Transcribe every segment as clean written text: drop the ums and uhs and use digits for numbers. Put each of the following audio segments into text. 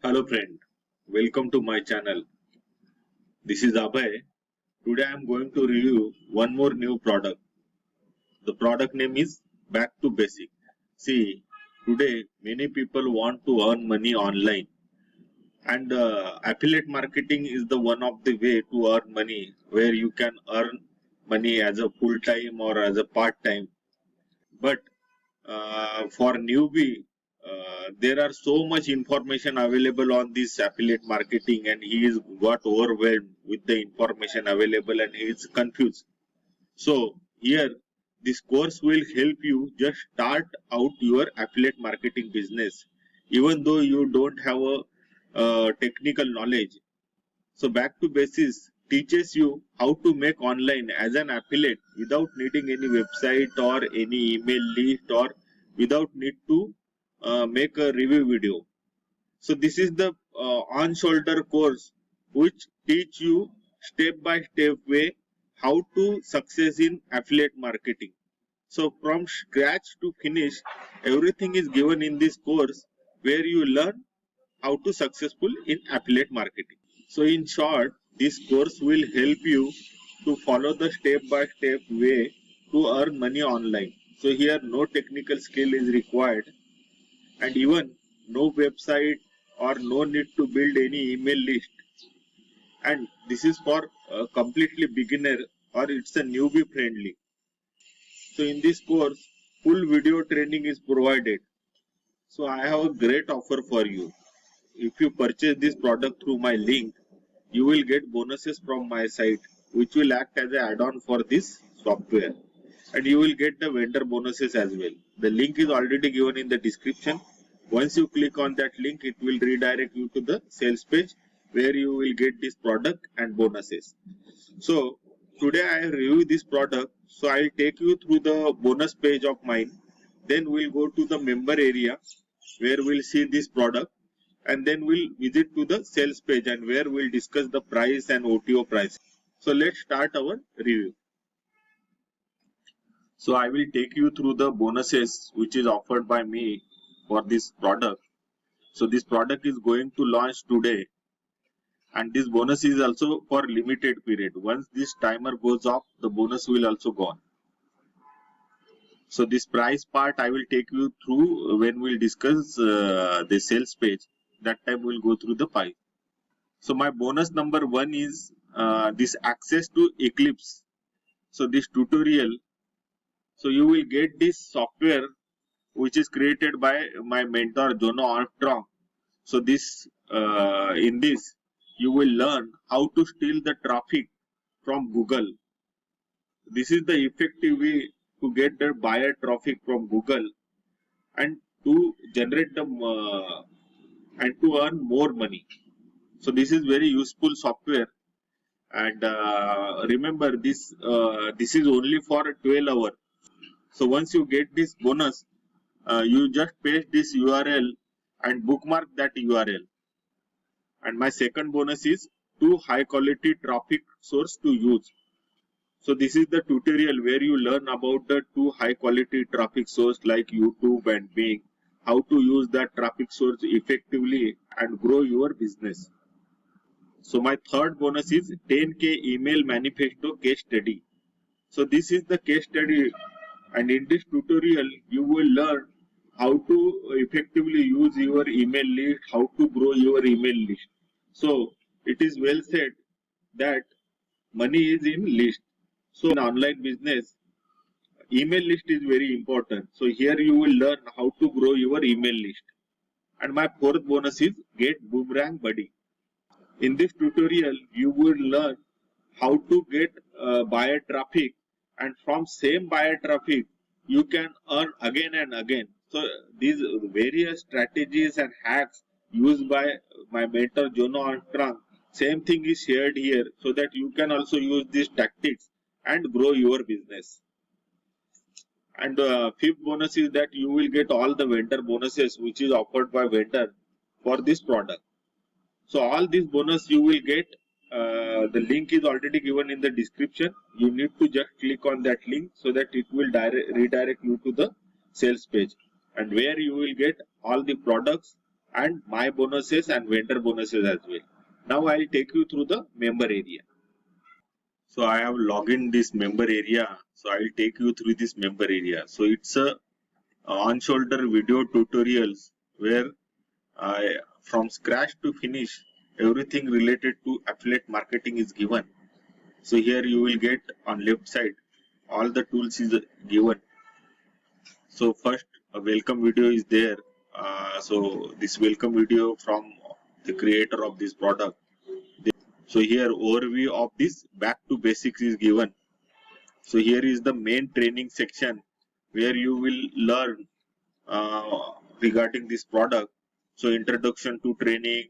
Hello friend, welcome to my channel. This is Abhay. Today I am going to review one more new product. The product name is Back to Basic. See, today many people want to earn money online, and affiliate marketing is the one of the way to earn money where you can earn money as a full time or as a part time. But for newbie, there are so much information available on this affiliate marketing, and he is got overwhelmed with the information available, and he is confused. So here, this course will help you just start out your affiliate marketing business, even though you don't have a technical knowledge. So back to basics teaches you how to make online as an affiliate without needing any website or any email list or without need to make a review video. So this is the on shoulder course which teach you step by step way how to success in affiliate marketing. So from scratch to finish, everything is given in this course where you learn how to successful in affiliate marketing. So in short, this course will help you to follow the step-by-step way to earn money online. So here no technical skill is required, and even no website or no need to build any email list. And this is for a completely beginner or it's a newbie friendly. So in this course, full video training is provided. So I have a great offer for you. If you purchase this product through my link, you will get bonuses from my site which will act as an add-on for this software, and you will get the vendor bonuses as well. The link is already given in the description. Once you click on that link, it will redirect you to the sales page where you will get this product and bonuses. So today I review this product, so I will take you through the bonus page of mine. Then we'll go to the member area where we'll see this product, and then we'll visit to the sales page and where we'll discuss the price and OTO price. So let's start our review. So I will take you through the bonuses which is offered by me for this product. So this product is going to launch today, and this bonus is also for limited period. Once this timer goes off, the bonus will also gone. So this price part I will take you through when we'll discuss the sales page. That time we'll go through the price. So my bonus number one is this access to Eclipse. So this tutorial, so you will get this software which is created by my mentor Jono Armstrong. So this in this you will learn how to steal the traffic from Google. This is the effective way to get the buyer traffic from Google and to generate the and to earn more money. So this is very useful software, and remember this is only for 12 hours. So once you get this bonus, you just paste this URL and bookmark that URL. And my second bonus is 2 high quality traffic source to use. So this is the tutorial where you learn about the 2 high quality traffic source like YouTube and Bing, how to use that traffic source effectively and grow your business. So my third bonus is 10K email manifesto case study. So this is the case study, and in this tutorial you will learn how to effectively use your email list, how to grow your email list. So it is well said that money is in list. So in online business, email list is very important. So here you will learn how to grow your email list. And my fourth bonus is get Boomerang Buddy. In this tutorial, you will learn how to get buyer traffic, and from same buyer traffic, you can earn again and again. So these various strategies and hacks used by my mentor Jono Armstrong, same thing is shared here so that you can also use these tactics and grow your business. And fifth bonus is that you will get all the vendor bonuses which is offered by vendor for this product. So all these bonus you will get. The link is already given in the description. You need to just click on that link so that it will redirect you to the sales page, and where you will get all the products and my bonuses and vendor bonuses as well. Now I'll take you through the member area. So I have logged in this member area. So I'll take you through this member area. So it's a on-shoulder video tutorials where I, from scratch to finish, everything related to affiliate marketing is given. So here you will get on left side all the tools is given. So first a welcome video is there. So this welcome video from the creator of this product. So here overview of this back to basics is given. So here is the main training section where you will learn regarding this product. So introduction to training,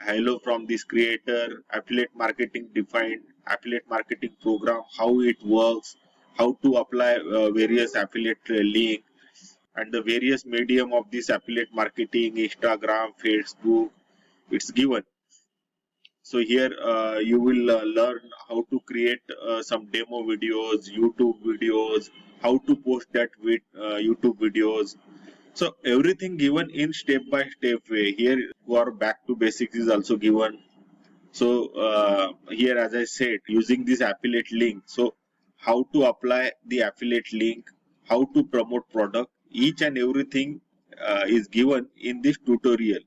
hello from this creator, affiliate marketing defined, affiliate marketing program, how it works, how to apply various affiliate link, and the various medium of this affiliate marketing, Instagram, Facebook, it's given. So here you will learn how to create some demo videos, YouTube videos, how to post that with YouTube videos. So everything given in step by step way. Here for back to basics is also given. So here as I said, using this affiliate link. So how to apply the affiliate link, how to promote product, each and everything is given in this tutorial.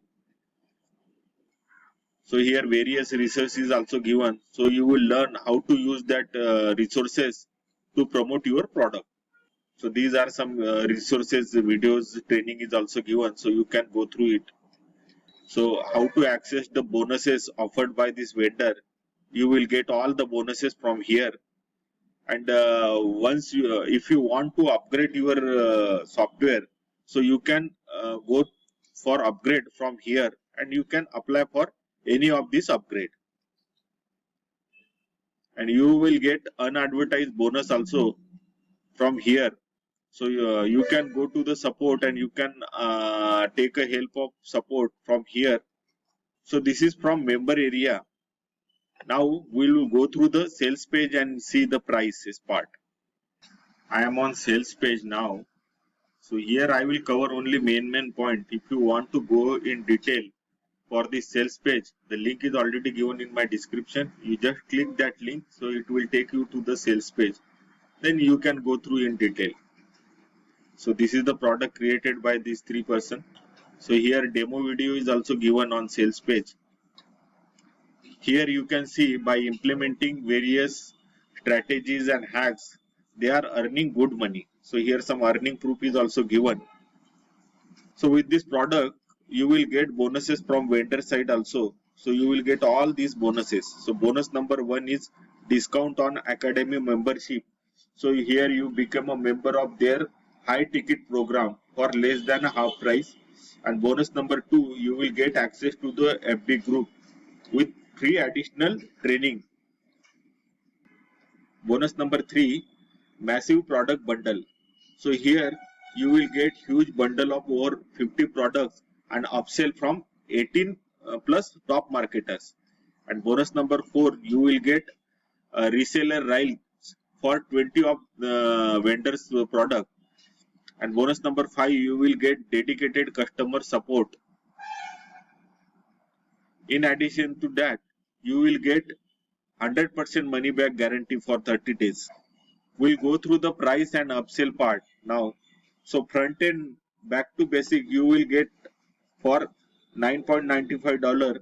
So here various resources also given. So you will learn how to use that resources to promote your product. So these are some resources, videos, training is also given. So you can go through it. So how to access the bonuses offered by this vendor. You will get all the bonuses from here. And once you, if you want to upgrade your software, so you can go for upgrade from here and you can apply for any of this upgrade. And you will get unadvertised bonus also from here. So you can go to the support and you can take a help of support from here. So this is from member area. Now we will go through the sales page and see the prices part. I am on sales page now. So here I will cover only main point. If you want to go in detail for the sales page, the link is already given in my description. You just click that link, so it will take you to the sales page. Then you can go through in detail. So this is the product created by these 3 persons. So here demo video is also given on sales page. Here you can see by implementing various strategies and hacks, they are earning good money. So here some earning proof is also given. So with this product, you will get bonuses from vendor side also. So you will get all these bonuses. So bonus number 1 is discount on academy membership. So here you become a member of their high ticket program for less than a half price. And bonus number 2, you will get access to the FB group with free additional training. Bonus number 3, massive product bundle. So here you will get huge bundle of over 50 products and upsell from 18 plus top marketers. And bonus number 4, you will get reseller rights for 20 of the vendors product. And bonus number 5, you will get dedicated customer support. In addition to that, you will get 100% money back guarantee for 30 days. We'll go through the price and upsell part now. So front end back to basic you will get for $9.95.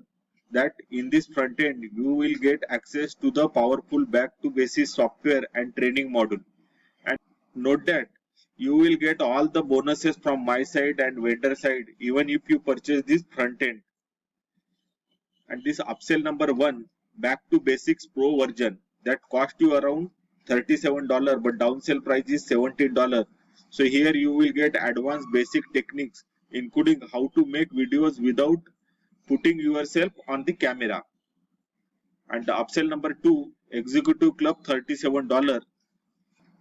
That in this front end you will get access to the powerful back to basic software and training module. And note that you will get all the bonuses from my side and vendor side even if you purchase this front end. And this upsell number 1, back to basics pro version, that cost you around $37 but downsell price is $17. So here you will get advanced basic techniques including how to make videos without putting yourself on the camera. And the upsell number 2, executive club, $37.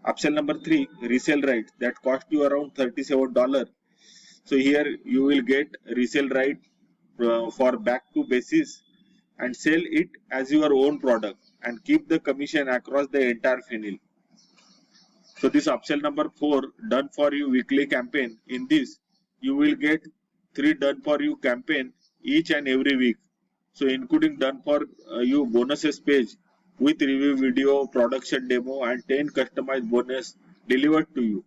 Upsell number 3, resale rights, that cost you around $37. So here you will get resale right for back to basis and sell it as your own product and keep the commission across the entire funnel. So this upsell number 4, done for you weekly campaign. In this you will get 3 done for you campaign each and every week. So including done for you bonuses page with review video, production demo and 10 customized bonus delivered to you.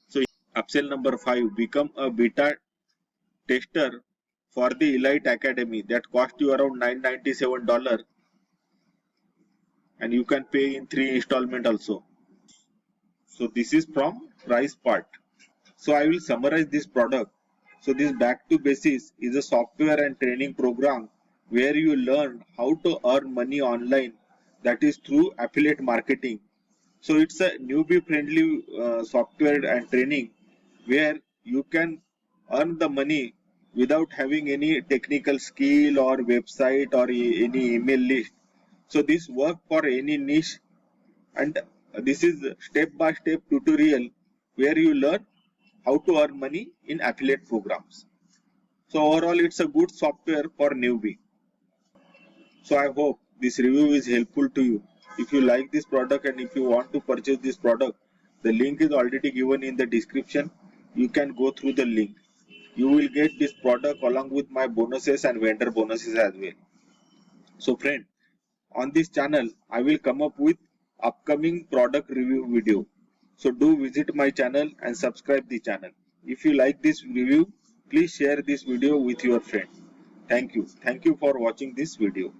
So upsell number 5, become a beta tester for the Elite Academy that cost you around $997 and you can pay in 3 installment also. So this is from price part. So I will summarize this product. So this Back to Basics is a software and training program where you learn how to earn money online, that is through affiliate marketing. So it's a newbie friendly software and training where you can earn the money without having any technical skill or website or any email list. So this work for any niche, and this is step by step tutorial where you learn how to earn money in affiliate programs. So overall it's a good software for newbie. So I hope this review is helpful to you. If you like this product and if you want to purchase this product, the link is already given in the description. You can go through the link. You will get this product along with my bonuses and vendor bonuses as well. So friend, on this channel I will come up with upcoming product review video. So do visit my channel and subscribe the channel. If you like this review, please share this video with your friend. Thank you. Thank you for watching this video.